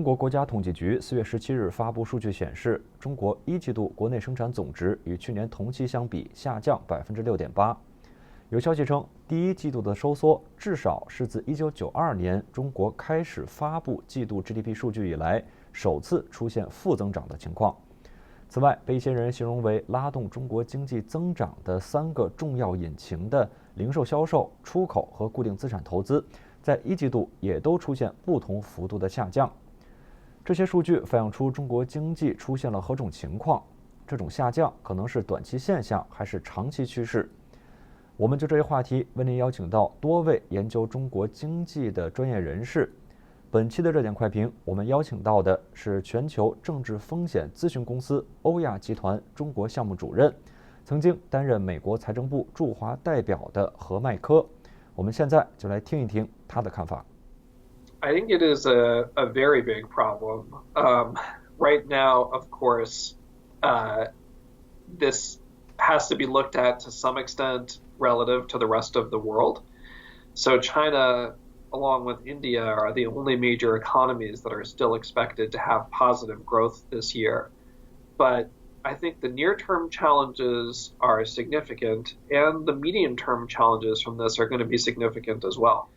中国国家统计局4月17日发布数据显示，中国一季度国内生产总值与去年同期相比下降6.8%。有消息称，第一季度的收缩至少是自1992年中国开始发布季度 GDP 数据以来首次出现负增长的情况。此外，被一些人形容为拉动中国经济增长的三个重要引擎的零售销售、出口和固定资产投资，在一季度也都出现不同幅度的下降。这些数据反映出中国经济出现了何种情况？这种下降可能是短期现象还是长期趋势？我们就这一话题为您邀请到多位研究中国经济的专业人士。本期的热点快评，我们邀请到的是全球政治风险咨询公司欧亚集团中国项目主任，曾经担任美国财政部驻华代表的何迈珂。我们现在就来听一听他的看法。I think it is a very big problem. Right now, of course, this has to be looked at to some extent relative to the rest of the world. So China, along with India, are the only major economies that are still expected to have positive growth this year. But I think the near-term challenges are significant, and the medium-term challenges from this are going to be significant as well.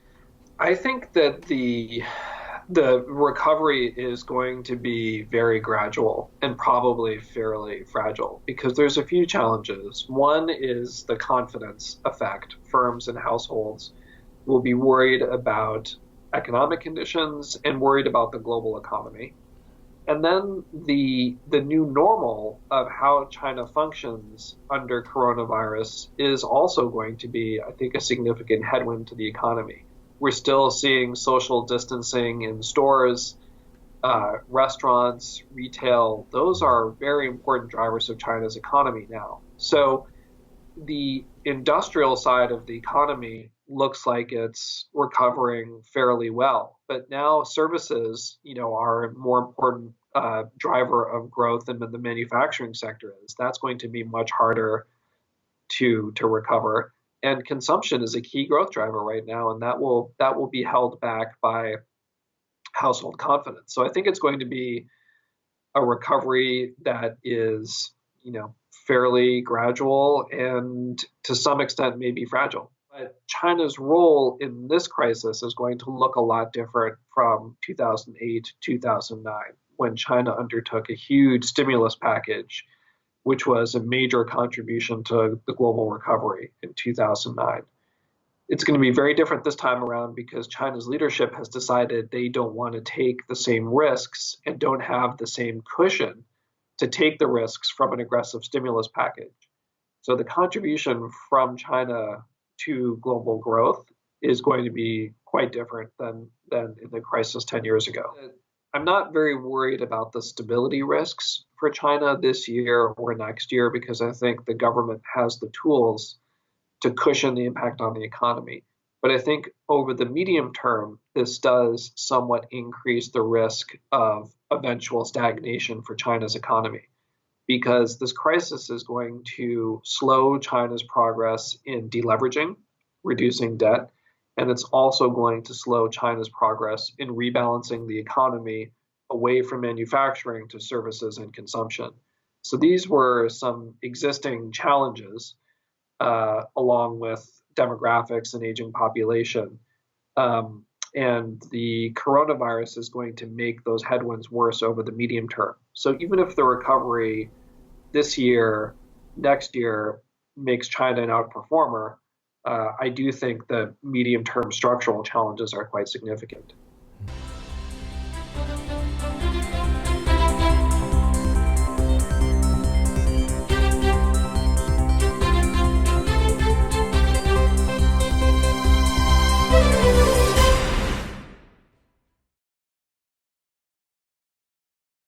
I think that the recovery is going to be very gradual and probably fairly fragile because there's a few challenges. One is the confidence effect. Firms and households will be worried about economic conditions and worried about the global economy. And then the new normal of how China functions under coronavirus is also going to be, I think, a significant headwind to the economy. We're still seeing social distancing in stores, restaurants, retail. Those are very important drivers of China's economy now. So the industrial side of the economy looks like it's recovering fairly well. But now services, are a more important driver of growth than the manufacturing sector is. That's going to be much harder to recover. And consumption is a key growth driver right now, and that will be held back by household confidence. So I think it's going to be a recovery that is, fairly gradual and to some extent maybe fragile. But China's role in this crisis is going to look a lot different from 2008, 2009, when China undertook a huge stimulus package, which was a major contribution to the global recovery in 2009. It's going to be very different this time around because China's leadership has decided they don't want to take the same risks and don't have the same cushion to take the risks from an aggressive stimulus package. So the contribution from China to global growth is going to be quite different than in the crisis 10 years ago. I'm not very worried about the stability risks for China this year or next year because I think the government has the tools to cushion the impact on the economy. But I think over the medium term, this does somewhat increase the risk of eventual stagnation for China's economy because this crisis is going to slow China's progress in deleveraging, reducing debt, and it's also going to slow China's progress in rebalancing the economy away from manufacturing to services and consumption. So these were some existing challenges along with demographics and aging population. And the coronavirus is going to make those headwinds worse over the medium term. So even if the recovery this year, next year makes China an outperformer, I do think the medium-term structural challenges are quite significant.